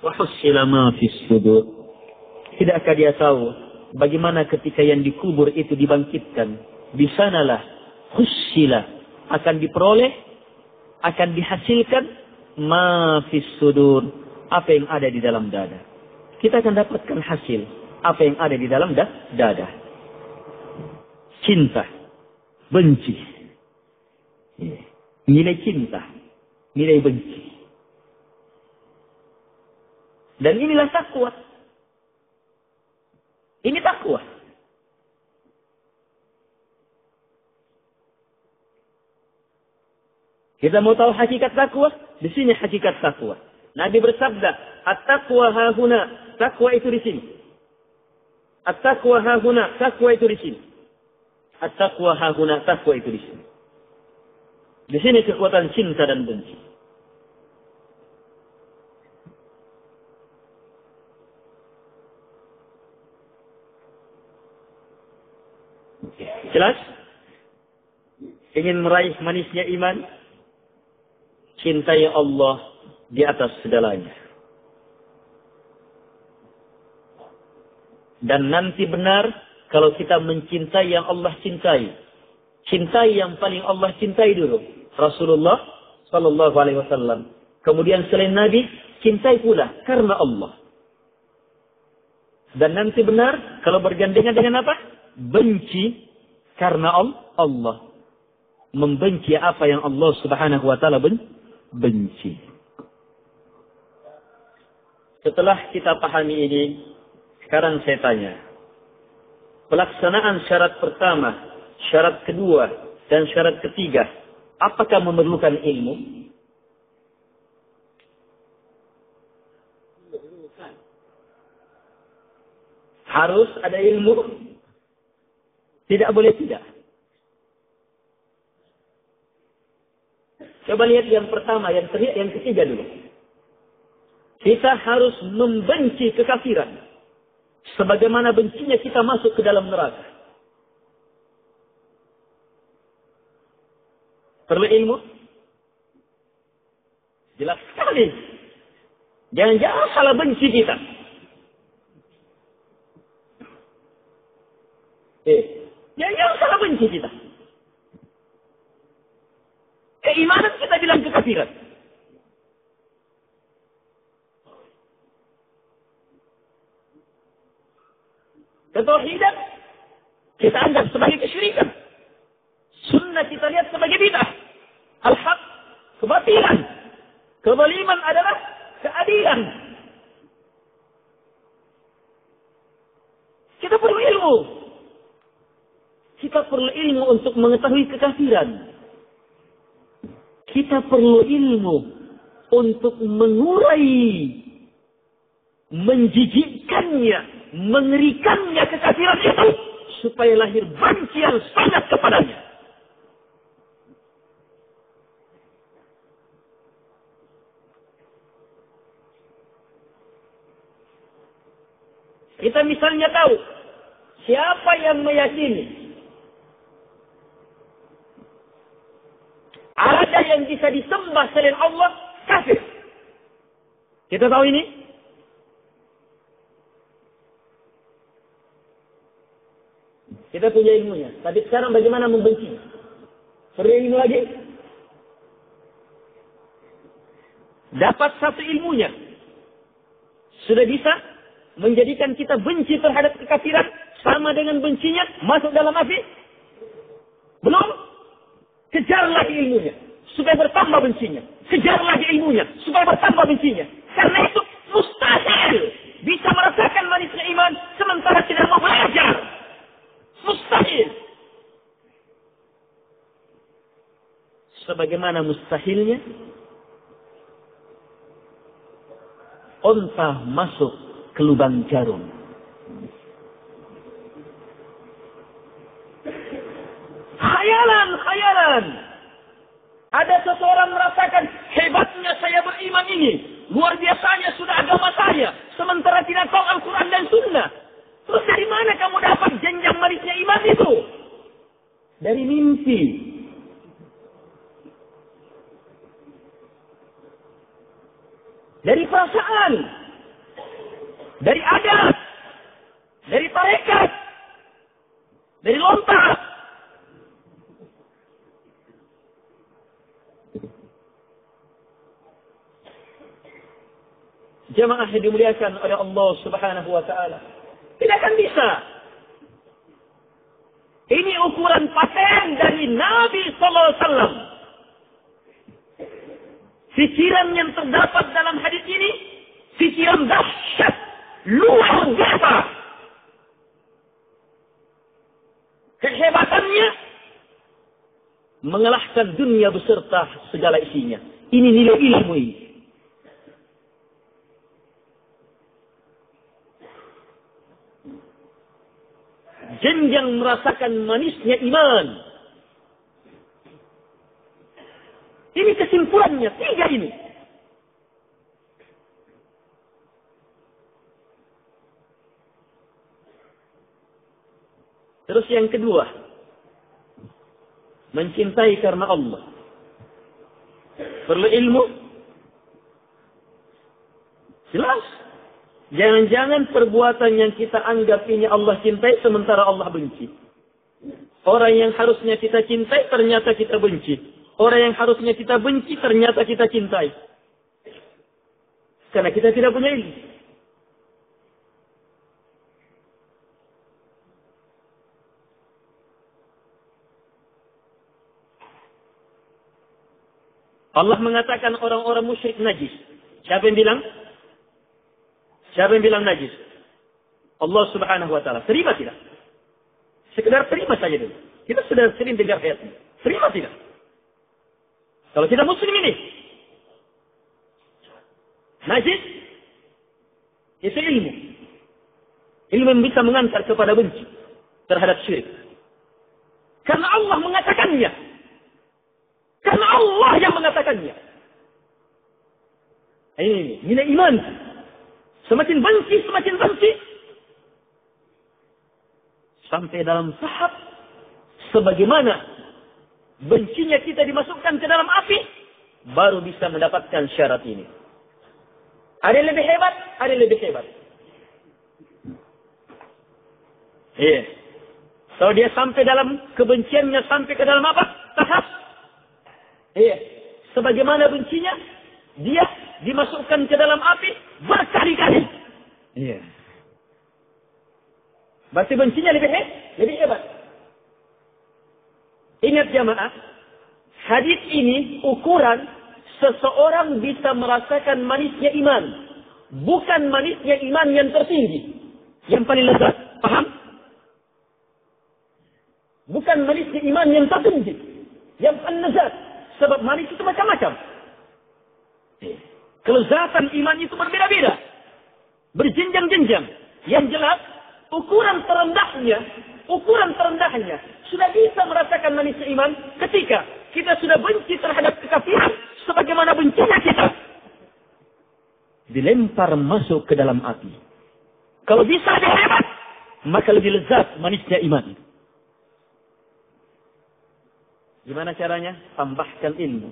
wa hussila ma fis sudur. Tidakkah dia tahu bagaimana ketika yang dikubur itu dibangkitkan? Di sanalah hussila akan diperoleh, akan dihasilkan ma fis sudur, apa yang ada di dalam dada. Kita akan dapatkan hasil apa yang ada di dalam dada. Cinta, benci, nilai cinta, nilai benci. Dan inilah takwa. Ini takwa. Kita mau tahu hakikat takwa? Di sini hakikat takwa. Nabi bersabda, "At-taqwa hahuna." Takwa itu di sini. At-taqwa hahuna. Takwa itu di sini. At-taqwa hahuna. Takwa itu di sini. Di sini kekuatan cinta dan benci. Jelas? Ingin meraih manisnya iman? Cintai Allah di atas segalanya. Dan nanti benar kalau kita mencintai yang Allah cintai. Cintai yang paling Allah cintai dulu. Rasulullah sallallahu alaihi wasallam. Kemudian selain Nabi, cintai pula karena Allah. Dan nanti benar kalau bergandengan dengan apa? Benci karena Allah. Membenci apa yang Allah subhanahu wa ta'ala benci. Setelah kita pahami ini, sekarang saya tanya. Pelaksanaan syarat pertama, syarat kedua, dan syarat ketiga, apakah memerlukan ilmu? Harus ada ilmu? Tidak boleh tidak. Coba lihat yang pertama, yang ketiga dulu. Kita harus membenci kekafiran. Sebagaimana bencinya kita masuk ke dalam neraka. Perlu ilmu? Jelas sekali. Jangan salah benci kita. Jangan salah benci kita. Keimanan kita bilang kekafiran. Ketauhidan kita anggap sebagai kesyirikan. Sunnah kita lihat sebagai bid'ah. Al-haq, kebatilan. Kezaliman adalah keadilan. Kita perlu ilmu. Kita perlu ilmu untuk mengetahui kekafiran. Kita perlu ilmu untuk mengurai, menjijikkannya, mengerikannya kekafiran itu, supaya lahir benci yang sangat kepadanya. Kita misalnya tahu siapa yang meyakini ada yang bisa disembah selain Allah, kafir. Kita tahu ini? Kita punya ilmunya. Tapi sekarang bagaimana membenci? Perlu ilmu lagi? Dapat satu ilmunya. Sudah bisa menjadikan kita benci terhadap kekafiran sama dengan bencinya masuk dalam api? Belum? Kejar lagi ilmunya supaya bertambah bencinya. Kejar lagi ilmunya supaya bertambah bencinya. Karena itu mustahil bisa merasakan manisnya iman sementara tidak mau belajar. Mustahil. Sebagaimana mustahilnya unta masuk ke lubang jarum. Khayalan. Ada seseorang merasakan hebatnya saya beriman ini. Luar biasanya sudah agama saya. Sementara tidak tahu Al-Quran dan Sunnah. Terus dari mana kamu dapat jenjang manisnya iman itu? Dari mimpi. Dari perasaan. dari adat, dari tarekat, dari lontar. Jamaah yang dimuliakan oleh Allah Subhanahu wa taala. Tidak akan bisa. Ini ukuran paten dari Nabi sallallahu alaihi wasallam. Pikiran yang terdapat dalam hadis ini, pikiran dahsyat, luar biasa. Kehebatannya mengalahkan dunia beserta segala isinya. Ini nilai ilmu ini. Jenjang merasakan manisnya iman. Ini kesimpulannya, 3 ini. Terus yang kedua, mencintai karena Allah. Perlu ilmu? Jelas. Jangan-jangan perbuatan yang kita anggap ini Allah cintai sementara Allah benci. Orang yang harusnya kita cintai ternyata kita benci. Orang yang harusnya kita benci ternyata kita cintai. Karena kita tidak punya ilmu. Allah mengatakan orang-orang musyrik najis. Siapa yang bilang? Siapa yang bilang najis? Allah Subhanahu wa taala. Terima tidak? Sekedar terima saja dulu. Kita sudah sering dengar ayat ini. Terima tidak? Kalau kita muslim ini najis itu ilmu. Ilmu yang bisa mengantar kepada benci terhadap syirik. Karena Allah mengatakannya. Karena Allah yang mengatakannya. Ini nilai iman. Semakin benci, semakin benci. Sampai dalam tahap sebagaimana bencinya kita dimasukkan ke dalam api, baru bisa mendapatkan syarat ini. Ada yang lebih hebat, ada yang lebih hebat. Iya. Kalau dia sampai dalam kebenciannya, sampai ke dalam apa? Tahap. Iya. Sebagaimana bencinya, dia dimasukkan ke dalam api berkali-kali. Iya. Berarti bencinya lebih hebat. Ingat jamaah, hadis ini ukuran seseorang bisa merasakan manisnya iman. Bukan manisnya iman yang tertinggi, yang paling lezat. Paham? Bukan manisnya iman yang tertinggi, yang paling lezat. Sebab manis itu macam-macam. Kelezatan iman itu berbeda-beda. Berjenjang-jenjang. Yang jelas, ukuran terendahnya sudah bisa merasakan manisnya iman ketika kita sudah benci terhadap kekafiran sebagaimana bencinya kita dilempar masuk ke dalam api. Kalau bisa lebih hebat, maka lebih lezat manisnya iman. Gimana caranya? Tambahkan ilmu.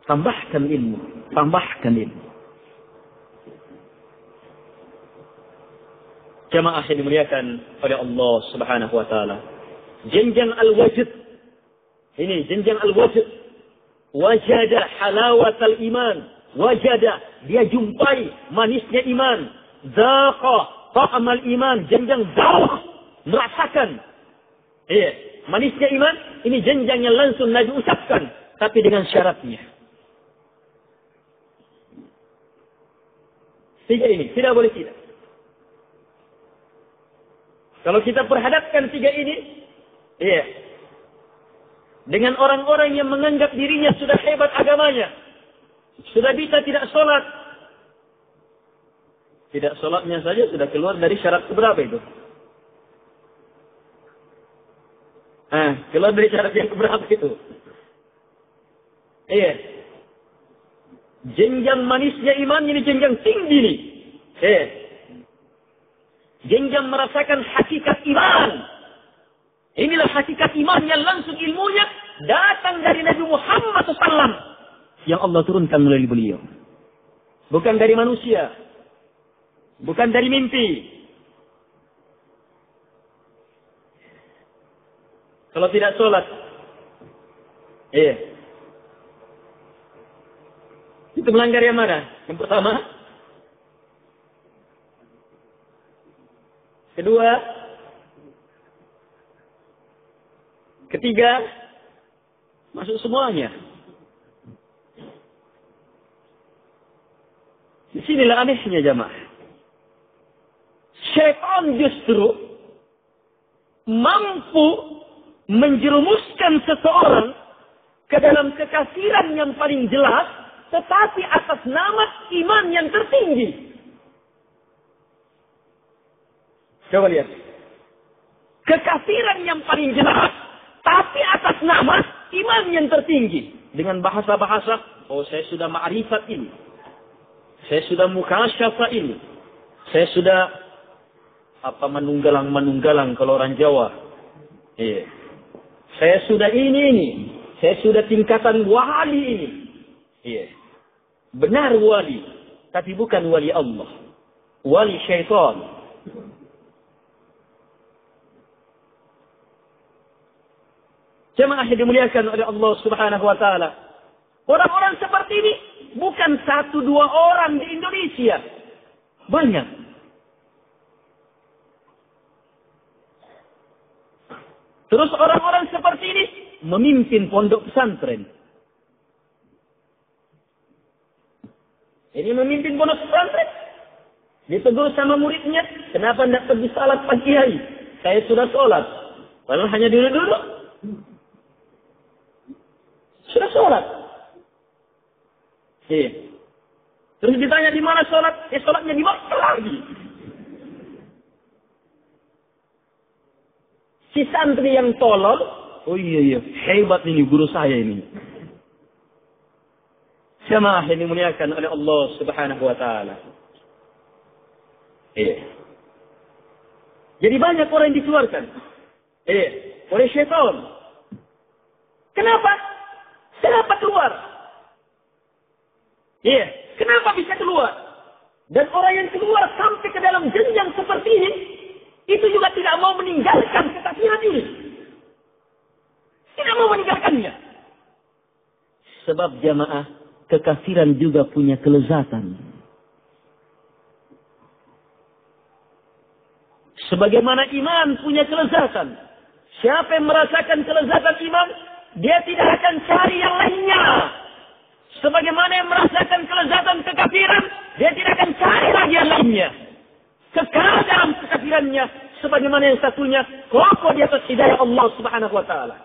Tambahkan ilmu. Tambahkan ilmu. Jamaah yang dimuliakan oleh Allah Subhanahu wa taala. Jenjang al-wajud. Ini jenjang al-wajud. Wajada halawatal iman. Wajada, dia jumpai manisnya iman. Zaqa ta'amal iman. Jenjang zauq, merasakan. Manisnya iman, ini jenjang yang langsung Nabi ucapkan, tapi dengan syaratnya. 3 ini, tidak boleh tidak. Kalau kita perhadapkan 3 ini, dengan orang-orang yang menganggap dirinya sudah hebat agamanya, sudah bisa tidak sholat. Tidak sholatnya saja sudah keluar dari syarat keberapa itu? Keluar dari syarat yang keberapa itu? Jenjang manisnya iman ini jenjang tinggi nih. Jenjang merasakan hakikat iman. Inilah hakikat iman yang langsung ilmunya datang dari Nabi Muhammad SAW yang Allah turunkan melalui beliau. Bukan dari manusia. Bukan dari mimpi. Kalau tidak sholat. Iya. Itu melanggar yang mana? Yang pertama. Kedua. Ketiga. Masuk semuanya. Disinilah anehnya jamaah. Syaitan justru mampu menjerumuskan seseorang ke dalam kekafiran yang paling jelas, tetapi atas nama iman yang tertinggi. Coba lihat. Kekafiran yang paling jelas, tapi atas nama iman yang tertinggi. Dengan bahasa-bahasa, oh saya sudah ma'rifat ini. Saya sudah mukasyafah ini. Saya sudah menunggalang kalau orang Jawa. Iya. Saya sudah ini. Saya sudah tingkatan wali ini. Iya. Benar wali, tapi bukan wali Allah. Wali syaitan. Jemaah yang dimuliakan oleh Allah Subhanahu wa taala. Orang-orang seperti ini bukan 1-2 orang di Indonesia. Banyak. Terus orang-orang seperti ini memimpin pondok pesantren. Ini memimpin pondok pesantren. Ditegur sama muridnya, kenapa tidak pergi salat pagi hari? Saya sudah sholat. Padahal hanya duduk-duduk. Sudah sholat. Iya. Terus ditanya di mana sholat? Sholatnya di mana lagi? Si santri yang tolol, oh iya, hebat ini guru saya ini. Jamaah yang dimuliakan oleh Allah Subhanahu wa taala. Jadi banyak orang yang dikeluarkan. Oleh syaitan. Kenapa? Kenapa keluar? Kenapa bisa keluar? Dan orang yang keluar sampai ke dalam jenjang seperti ini, itu juga tidak mau meninggalkan kekafiran ini. Tidak mau meninggalkannya. Sebab jamaah, kekafiran juga punya kelezatan. Sebagaimana iman punya kelezatan. Siapa yang merasakan kelezatan iman, dia tidak akan cari yang lainnya. Sebagaimana yang merasakan kelezatan kekafiran, dia tidak akan cari lagi yang lainnya. Kekal dalam kekafirannya, sebagaimana yang satunya kokoh di atas hidayah Allah Subhanahu wa taala.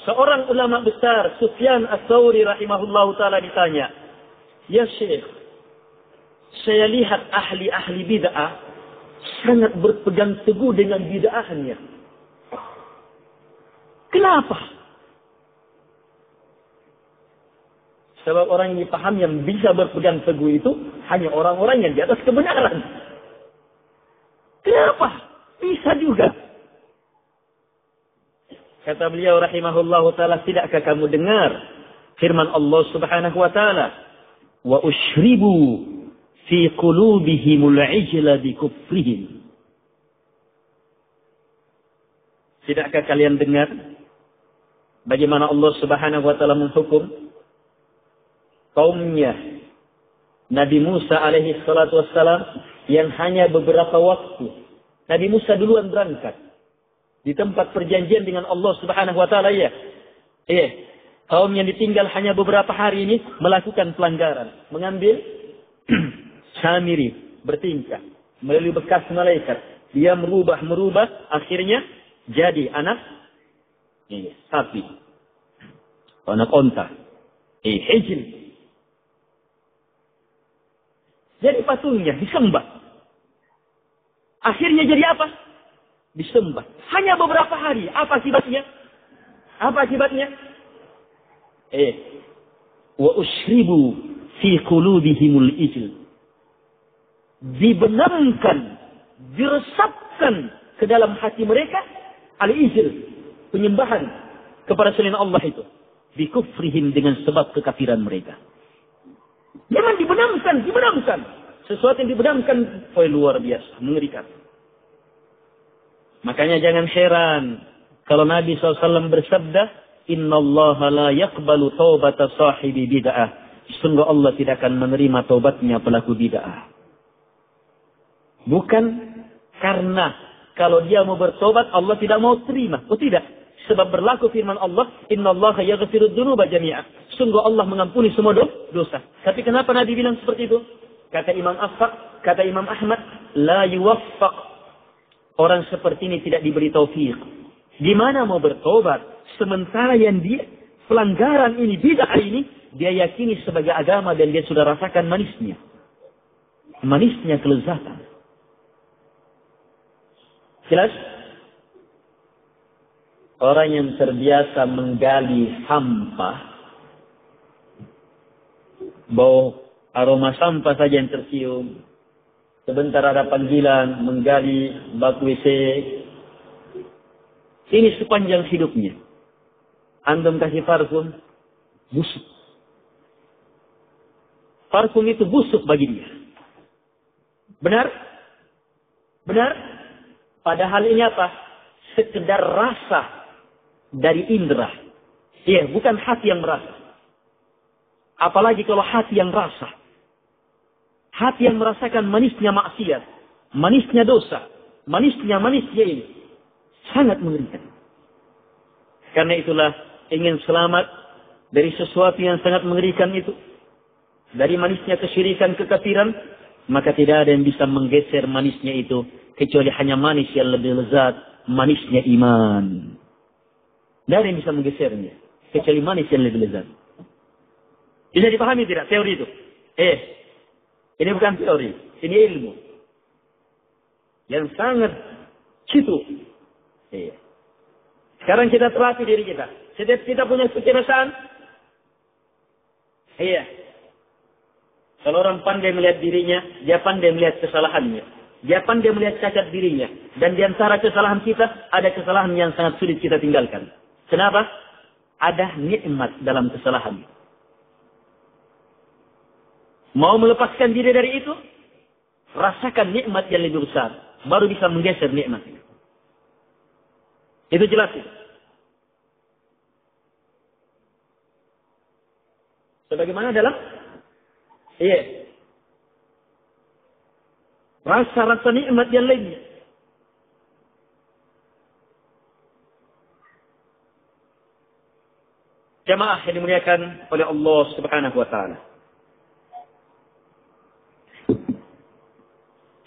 Seorang ulama besar, Sufyan Ats-Tsauri rahimahullahu taala ditanya, "Ya Syekh, saya lihat ahli-ahli bid'ah sangat berpegang teguh dengan bid'ahnya. Kenapa?" Sebab orang yang dipaham yang bisa berpegang teguh itu hanya orang-orang yang di atas kebenaran. Kenapa? Bisa juga. Kata beliau rahimahullahu ta'ala, tidakkah kamu dengar firman Allah Subhanahu wa ta'ala, wa ushribu fi qulubihimul ijla bi kufrihim. Tidakkah kalian dengar bagaimana Allah Subhanahu wa ta'ala menghukum kaumnya Nabi Musa alaihi salatu wassalam yang hanya beberapa waktu. Nabi Musa duluan berangkat di tempat perjanjian dengan Allah Subhanahu wa taala ya. Kaum yang ditinggal hanya beberapa hari ini melakukan pelanggaran, mengambil Samiri, bertingkah melalui bekas malaikat. Dia merubah, akhirnya jadi anak sapi, anak onta, hijil. Jadi patungnya disembah. Akhirnya jadi apa? Disembah. Hanya beberapa hari. Apa akibatnya? Wa ushribu fi qulubihimul ijl. Dibenamkan, diresapkan ke dalam hati mereka al-ijl, penyembahan kepada selain Allah itu. Bikufrihim, dengan sebab kekafiran mereka. Jangan dibenamkan. Sesuatu yang dibenamkan, luar biasa, mengerikan. Makanya jangan heran kalau Nabi SAW bersabda, Innallaha la yaqbalu taubata sahibi bid'ah. Sungguh Allah tidak akan menerima taubatnya pelaku bid'ah. Bukan karena kalau dia mau bertobat Allah tidak mau terima. Oh tidak. Sebab berlaku firman Allah, Innallaha yaghfiru dzunuba jami'a. Sungguh Allah mengampuni semua dosa. Tapi kenapa Nabi bilang seperti itu? Kata Imam Ahmad, la yuwaffaq. Orang seperti ini tidak diberi taufik. Di mana mau bertobat? Sementara yang dia pelanggaran ini, bid'ah ini, dia yakini sebagai agama dan dia sudah rasakan manisnya. Manisnya kelezatan. Jelas? Orang yang terbiasa menggali sampah, bau aroma sampah saja yang tercium. Sebentar ada panggilan menggali bak WC. Ini sepanjang hidupnya. Antum kasih parfum, busuk. Parfum itu busuk bagi dia. Benar? Benar? Padahal ini apa? Sekedar rasa dari indera. Iya, bukan hati yang merasa. Apalagi kalau hati yang rasa. Hati yang merasakan manisnya maksiat, manisnya dosa, manisnya ini. Sangat mengerikan. Karena itulah ingin selamat dari sesuatu yang sangat mengerikan itu. Dari manisnya kesyirikan, kekafiran. Maka tidak ada yang bisa menggeser manisnya itu. Kecuali hanya manis yang lebih lezat. Manisnya iman. Tidak ada yang bisa menggesernya. Kecuali manis yang lebih lezat. Bisa dipahami tidak teori itu? Ini bukan teori. Ini ilmu. Yang sangat citu. Sekarang kita terlatih diri kita. Setiap kita punya kecerdasan. Kalau orang pandai melihat dirinya, dia pandai melihat kesalahannya. Dia pandai melihat cacat dirinya. Dan di antara kesalahan kita, ada kesalahan yang sangat sulit kita tinggalkan. Kenapa? Ada nikmat dalam kesalahan. Mau melepaskan diri dari itu, rasakan nikmat yang lebih besar. Baru bisa menggeser nikmat. Itu jelas. Sebagaimana dalam rasa nikmat yang lainnya. Jamaah yang dimuliakan oleh Allah Subhanahu wa taala.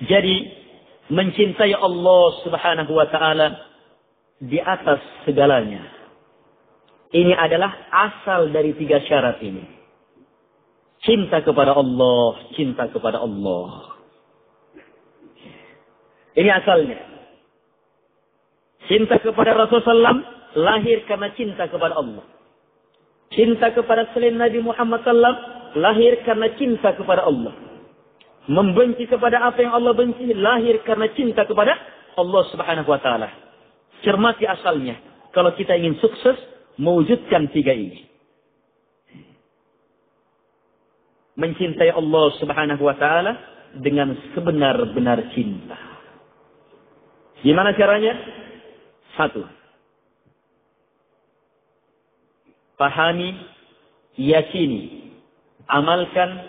Jadi mencintai Allah Subhanahu wa taala di atas segalanya. Ini adalah asal dari 3 syarat ini. Cinta kepada Allah, cinta kepada Allah. Ini asalnya. Cinta kepada Rasulullah SAW lahir karena cinta kepada Allah. Cinta kepada selain Nabi Muhammad SAW lahir karena cinta kepada Allah. Membenci kepada apa yang Allah benci lahir karena cinta kepada Allah Subhanahu wa taala. Cermati asalnya. Kalau kita ingin sukses mewujudkan 3 ini. Mencintai Allah Subhanahu wa taala dengan sebenar-benar cinta. Gimana caranya? 1. Pahami, yakini, amalkan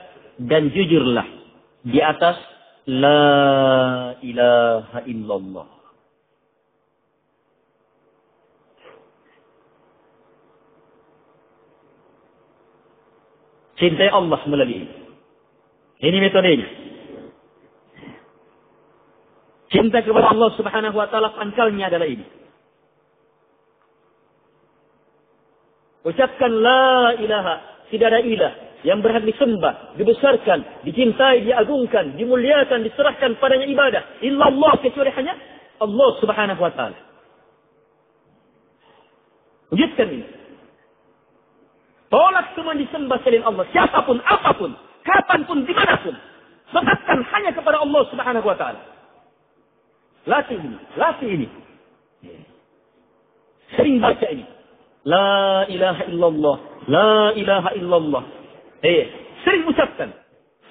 dan jujurlah di atas la ilaha illallah. Cintai Allah melalui ini. Ini metodenya. Cinta kepada Allah Subhanahu wa taala pangkalnya adalah ini. Ucapkan la ilaha, tidak ada ilah yang berhak disembah, dibesarkan, dicintai, diagungkan, dimuliakan, diserahkan padanya ibadah. Illallah, kecuali hanya Allah Subhanahu wa taala. Wujudkan ini. Tolak semua disembah selain Allah. Siapapun, apapun, kapanpun, dimanapun. Bekatkan hanya kepada Allah Subhanahu wa taala. Latih ini. Sering baca ini. La ilaha illallah. La ilaha illallah. Sering ucapkan.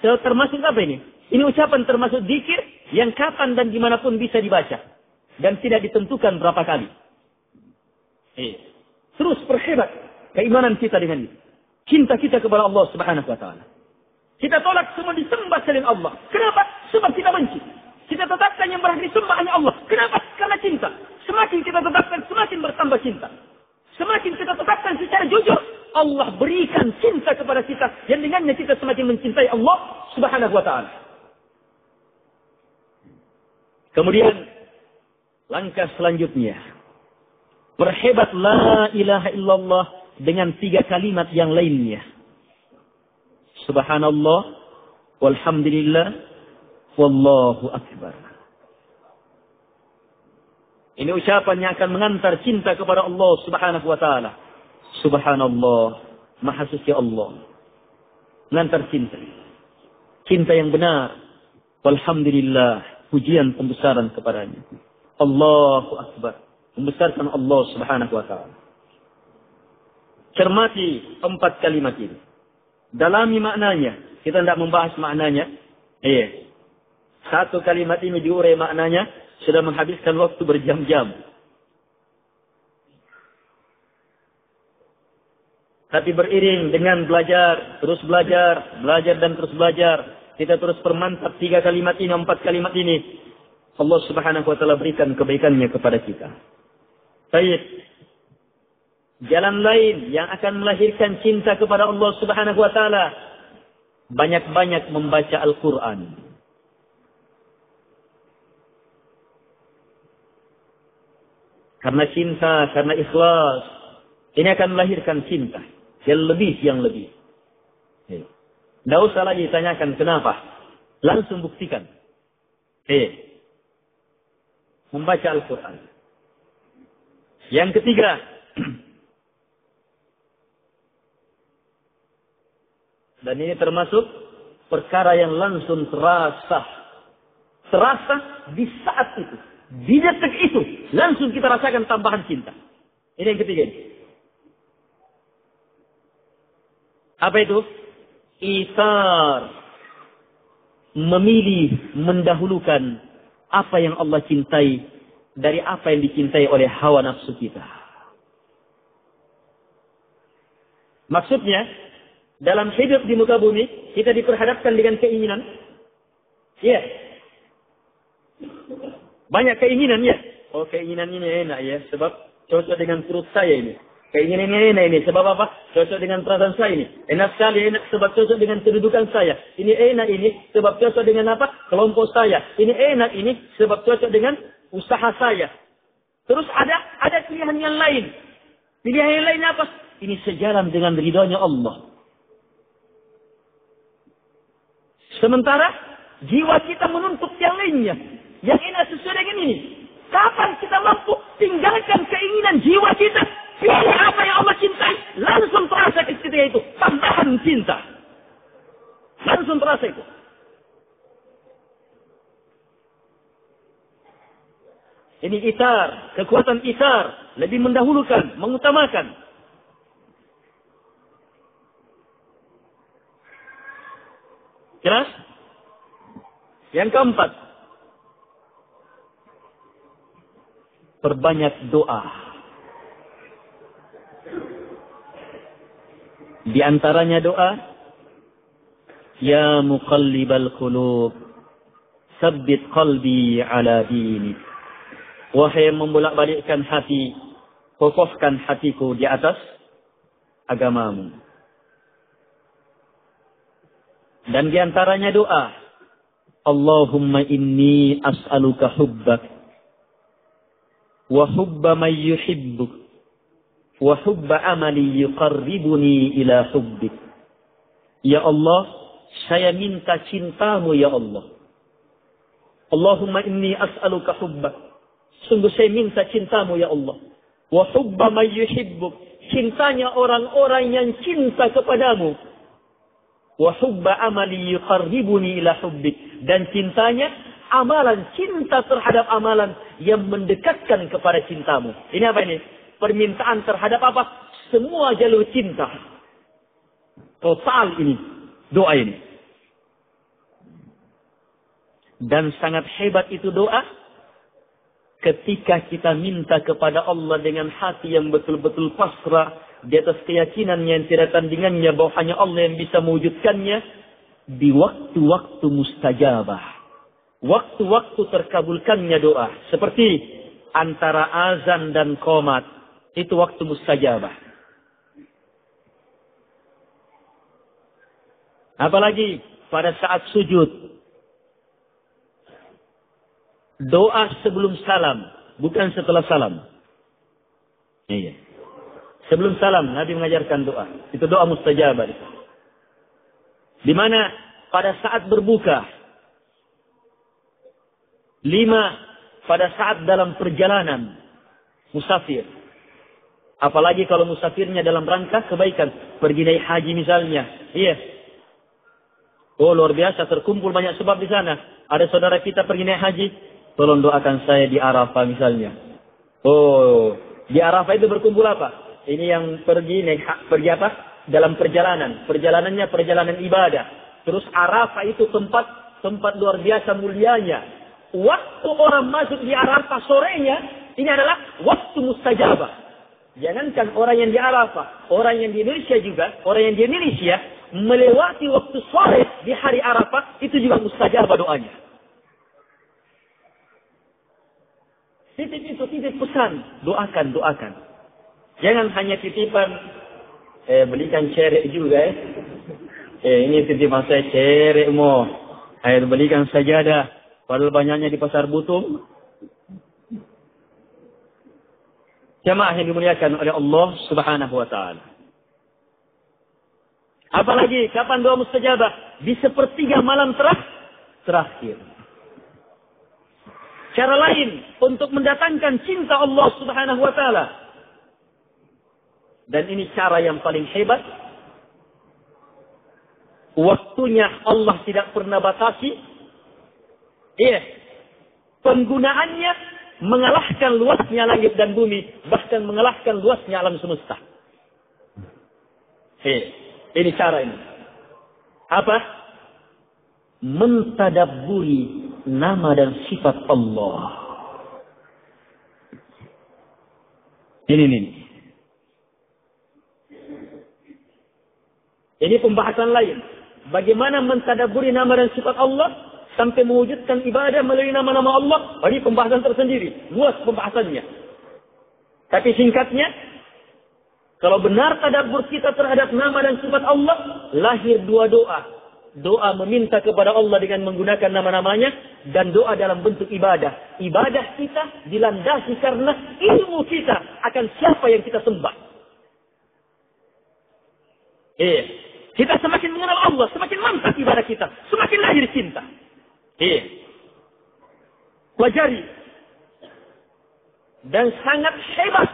Termasuk apa ini? Ini ucapan termasuk zikir yang kapan dan dimanapun bisa dibaca. Dan tidak ditentukan berapa kali. Terus perhebat keimanan kita dengan itu. Cinta kita kepada Allah Subhanahu wa Ta'ala. Kita tolak semua disembah selain Allah. Kenapa? Sebab kita benci. Kita tetapkan yang berhak disembah hanya Allah. Kenapa? Karena cinta. Semakin kita tetapkan, semakin bertambah cinta. Semakin kita tetapkan secara jujur, Allah berikan cinta kepada kita. Yang dengannya kita semakin mencintai Allah Subhanahu wa Ta'ala. Kemudian, langkah selanjutnya. Perhebat la ilaha illallah dengan 3 kalimat yang lainnya. Subhanallah, walhamdulillah, wallahu akbar. Ini ucapan yang akan mengantar cinta kepada Allah Subhanahu wa Ta'ala. Subhanallah, maha suci Allah. Mengantar cinta. Cinta yang benar. Walhamdulillah, pujian pembesaran kepadanya. Allahu akbar. Membesarkan Allah Subhanahu wa Ta'ala. Cermati 4 kalimat ini. Dalami maknanya. Kita tidak membahas maknanya. Satu kalimat ini diurai maknanya. Sudah menghabiskan waktu berjam-jam. Tapi beriring dengan belajar. Terus belajar. Belajar dan terus belajar. Kita terus permantap 3 kalimat ini. 4 kalimat ini. Allah Subhanahu wa Ta'ala berikan kebaikannya kepada kita. Baik. Jalan lain yang akan melahirkan cinta kepada Allah Subhanahu wa Ta'ala. Banyak-banyak membaca Al-Quran. Karena cinta, karena ikhlas. Ini akan melahirkan cinta. Yang lebih. Tidak usah lagi tanyakan kenapa. Langsung buktikan. Membaca Al-Quran. Yang ketiga. Dan ini termasuk perkara yang langsung terasa. Terasa di saat itu. Di detik itu. Langsung kita rasakan tambahan cinta. Ini yang ketiga. Apa itu? Itsar. Memilih, mendahulukan apa yang Allah cintai dari apa yang dicintai oleh hawa nafsu kita. Maksudnya, dalam hidup di muka bumi, kita diperhadapkan dengan keinginan. Ya. Banyak keinginan ya. Oh, keinginan ini enak ya. Sebab cocok dengan perut saya ini. Keinginan ini enak ini. Sebab apa? Cocok dengan perasaan saya ini. Enak sekali enak. Sebab cocok dengan kedudukan saya. Ini enak ini. Sebab cocok dengan apa? Kelompok saya. Ini enak ini. Sebab cocok dengan usaha saya. Terus ada pilihan yang lain. Pilihan yang lain apa? Ini sejalan dengan ridhonya Allah. Sementara jiwa kita menuntut yang lainnya. Yang enak sesuai dengan ini. Kapan kita mampu tinggalkan keinginan jiwa kita? Pilih apa yang Allah cintai. Langsung terasa ketika itu. Tambahan cinta. Langsung terasa itu. Ini itsar. Kekuatan itsar. Lebih mendahulukan. Mengutamakan. Jelas? Yang keempat. Perbanyak doa. Di antaranya doa. Ya muqallibal qulub. Sabbit qalbi ala dinik. Wahai yang membolak-balikkan hati. Kokohkan hatiku di atas agamamu. Dan di antaranya doa. Allahumma inni as'aluka hubbak. Wa hubba man yuhibbuk. Wa hubba amali yuqarribuni ila hubbik. Ya Allah, saya minta cintamu ya Allah. Allahumma inni as'aluka hubbak. Sungguh saya minta cintamu ya Allah. Wa hubba man yuhibbuk. Cintanya orang-orang yang cinta kepadamu. Wa hubba amali yuqarribuni ila hubbik. Dan cintanya amalan, cinta terhadap amalan yang mendekatkan kepada cintamu. Ini apa ini? Permintaan terhadap apa? semua jalur cinta. Total ini, doa ini. Dan sangat hebat itu doa ketika kita minta kepada Allah dengan hati yang betul-betul pasrah di atas keyakinan yang tidak tandingannya bahwa hanya Allah yang bisa mewujudkannya di waktu-waktu mustajabah. Waktu-waktu terkabulkannya doa. Seperti antara azan dan qomat. Itu waktu mustajabah. Apalagi pada saat sujud. Doa sebelum salam, bukan setelah salam. Iya. Sebelum salam, Nabi mengajarkan doa. Itu doa mustajabah. Di mana pada saat berbuka. 5, pada saat dalam perjalanan. Musafir. Apalagi kalau musafirnya dalam rangka kebaikan. Pergi naik haji misalnya. Iya. Oh luar biasa, terkumpul banyak sebab di sana. Ada saudara kita pergi naik haji. Tolong doakan saya di Arafah misalnya. Oh, di Arafah itu berkumpul apa? Ini yang pergi pergi apa? Dalam perjalanan. Perjalanannya perjalanan ibadah. Terus Arafah itu tempat luar biasa mulianya. Waktu orang masuk di Arafah sorenya, ini adalah waktu mustajabah. Jangankan orang yang di Arafah, orang yang di Indonesia juga, orang yang di Indonesia melewati waktu sore di hari Arafah itu juga mustajabah doanya. Titip pesan. Doakan. Jangan hanya titipan. Belikan cerek juga ini titipan saya cerek mo. Belikan sajadah. Padahal banyaknya di pasar Butung. Jamaah yang dimuliakan oleh Allah Subhanahu wa ta'ala. Apalagi kapan doa mustajabah? Di sepertiga malam terakhir. Cara lain untuk mendatangkan cinta Allah Subhanahu wa ta'ala. Dan ini cara yang paling hebat. Waktunya Allah tidak pernah batasi. Penggunaannya mengalahkan luasnya langit dan bumi. Bahkan mengalahkan luasnya alam semesta. Ini cara ini. Apa? Mentadabburi nama dan sifat Allah. Ini pembahasan lain. Bagaimana mentadabburi nama dan sifat Allah sampai mewujudkan ibadah melalui nama-nama Allah. Ini pembahasan tersendiri. Luas pembahasannya. Tapi singkatnya, kalau benar tadabbur kita terhadap nama dan sifat Allah, lahir 2 doa. Doa meminta kepada Allah dengan menggunakan nama-namanya. Dan doa dalam bentuk ibadah. Ibadah kita dilandasi karena ilmu kita akan siapa yang kita sembah. Kita semakin mengenal Allah, semakin mantap ibadah kita. Semakin lahir cinta. Pelajari. Dan sangat hebat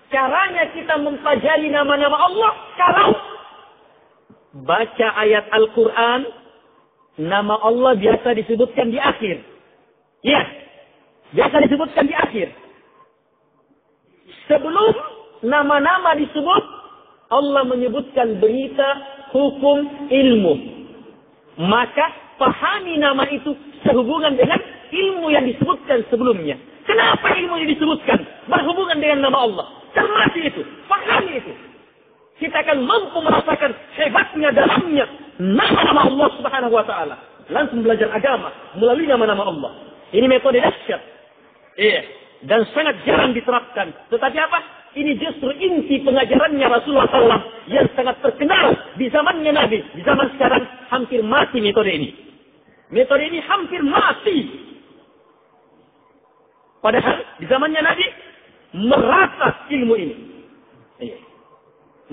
caranya kita mempelajari nama-nama Allah. Kalau baca ayat Al-Quran, nama Allah biasa disebutkan di akhir. Biasa disebutkan di akhir. Sebelum nama-nama disebut, Allah menyebutkan berita, hukum, ilmu. Maka pahami nama itu sehubungan dengan ilmu yang disebutkan sebelumnya. Kenapa ilmu yang disebutkan berhubungan dengan nama Allah? Cermati itu, pahami itu. Kita akan mampu merasakan hebatnya dalamnya nama-nama Allah Subhanahu wa ta'ala. Langsung belajar agama melalui nama-nama Allah. Ini metode dahsyat. Dan sangat jarang diterapkan. Tetapi apa? Ini justru inti pengajarannya Rasulullah SAW yang sangat terkenal di zamannya Nabi. Di zaman sekarang hampir mati metode ini. Metode ini hampir mati. Padahal di zamannya Nabi merata ilmu ini.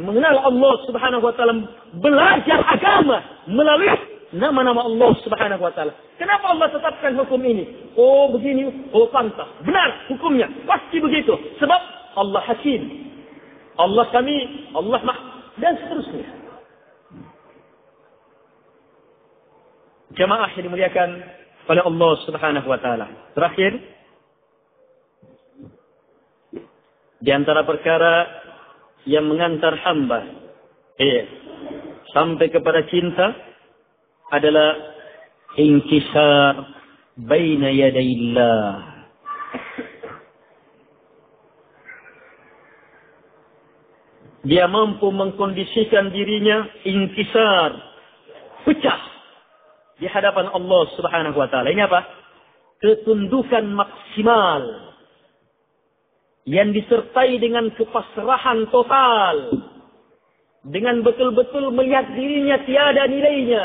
Mengenal Allah Subhanahu wa ta'ala, belajar agama melalui nama-nama Allah Subhanahu wa ta'ala. Kenapa Allah tetapkan hukum ini? Oh begini, oh pantas. Benar hukumnya, pasti begitu. Sebab Allah Hakim, Allah Kami, Allah dan seterusnya. Jamaah yang dimuliakan oleh Allah Subhanahu wa ta'ala. Terakhir, di antara perkara yang mengantar hamba sampai kepada cinta adalah inkisar baina yadaillah. Dia mampu mengkondisikan dirinya inkisar, pecah di hadapan Allah Subhanahu wa taala. Ini apa? Ketundukan maksimal yang disertai dengan kepasrahan total, dengan betul-betul melihat dirinya tiada nilainya,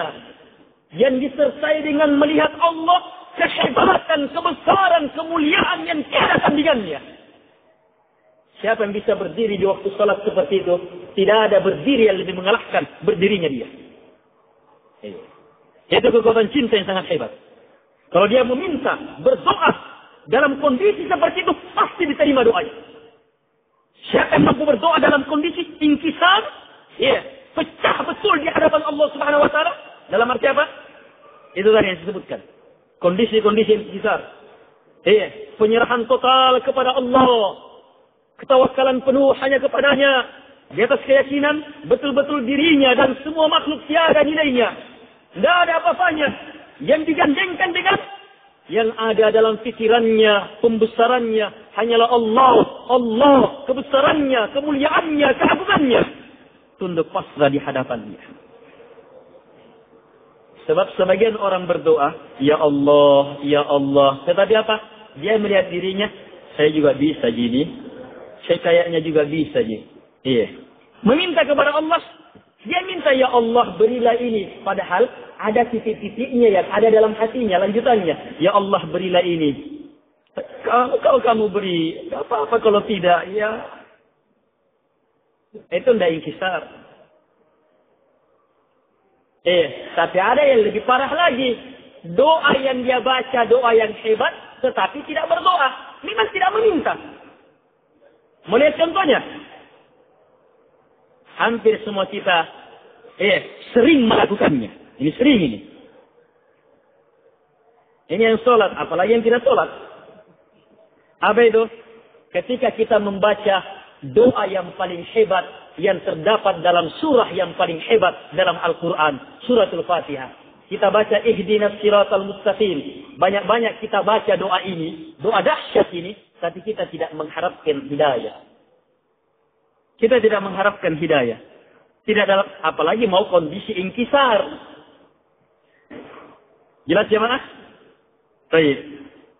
yang disertai dengan melihat Allah, kehebatan, kebesaran, kemuliaan yang tiada tandingannya. Siapa yang bisa berdiri di waktu salat seperti itu? Tidak ada berdiri yang lebih mengalahkan berdirinya dia. Itu kekuatan cinta yang sangat hebat. Kalau dia meminta, berdoa dalam kondisi seperti itu, pasti diterima doanya. Siapa yang mampu berdoa dalam kondisi inkisar, pecah betul di hadapan Allah Subhanahu wa taala. Dalam arti apa? Itu tadi yang disebutkan. Kondisi-kondisi inkisar. Penyerahan total kepada Allah. Ketawakalan penuh hanya kepadanya. Di atas keyakinan betul-betul dirinya dan semua makhluk tiada nilainya. Tidak ada apa-apanya. Yang digandengkan dengan yang ada dalam pikirannya, pembesarannya hanyalah Allah. Allah, kebesarannya, kemuliaannya, keagungannya. Tunduk pasrah di hadapannya. Sebab sebagian orang berdoa, ya Allah, ya Allah. Tetapi apa? Dia melihat dirinya, saya juga bisa gini. Saya kayaknya juga bisa gini. Meminta kepada Allah, dia minta ya Allah berilah ini. Padahal ada titik-titiknya yang ada dalam hatinya, lanjutannya. Ya Allah berilah ini. Kalau kamu beri, tidak apa-apa kalau tidak. Ya, itu tidak inkisar. Tapi ada yang lebih parah lagi. Doa yang dia baca, doa yang hebat, tetapi tidak berdoa. Memang tidak meminta. Mau lihat contohnya? Hampir semua kita sering melakukannya. Ini sering ini. Ini yang sholat, apalagi yang tidak sholat. Apa itu? Ketika kita membaca doa yang paling hebat yang terdapat dalam surah yang paling hebat dalam Al-Quran, suratul Fatihah. Kita baca ihdinas siratal mustaqim. Banyak-banyak kita baca doa ini, doa dahsyat ini, tapi kita tidak mengharapkan hidayah. Kita tidak mengharapkan hidayah. Tidak dalam, apalagi mau kondisi inkisar. Jelas jemaah? Baik.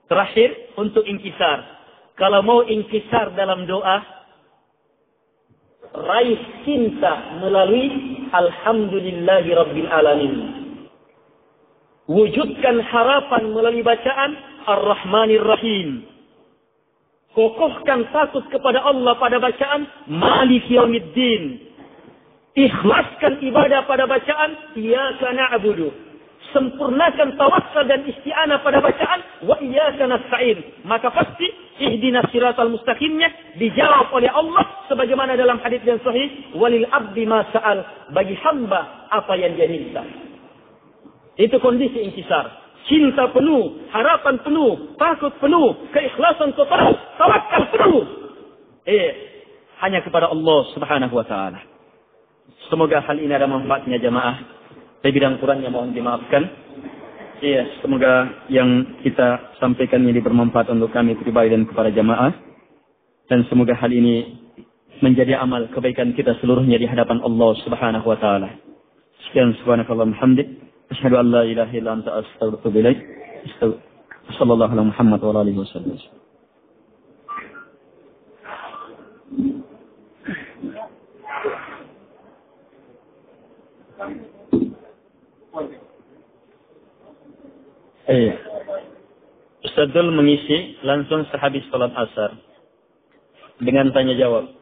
Terakhir untuk inkisar. Kalau mau inkisar dalam doa, raih cinta melalui alhamdulillahi rabbil alamin. Wujudkan harapan melalui bacaan ar-Rahmanir Rahim. Kokohkan takut kepada Allah pada bacaan Maliki Yaumiddin. Ikhlaskan ibadah pada bacaan Iyyaka na'budu. Sempurnakan tawakkal dan isti'anah pada bacaan wa iyyaka nasta'in. Maka pasti ihdinas siratal mustaqimnya dijawab oleh Allah sebagaimana dalam hadis yang sahih, walil abdi ma sa'al, bagi hamba apa yang dia minta. Itu kondisi inkisar. Cinta penuh, harapan penuh, takut penuh, keikhlasan total, tawakal penuh. Hanya kepada Allah Subhanahu wa taala. Semoga hal ini ada manfaatnya jemaah. Lebih dan kurangnya mohon dimaafkan. Semoga yang kita sampaikan ini bermanfaat untuk kami pribadi dan kepada jemaah. Dan semoga hal ini menjadi amal kebaikan kita seluruhnya di hadapan Allah Subhanahu wa taala. Sekian subhanakallahumma hamdik. Asyhadu an la ilaha illa anta astaghfiruka wa atubu ilaik. Sallallahu alaihi Muhammad wa alihi wasallam. Ustaz Dul mengisi langsung sehabis salat asar dengan tanya jawab.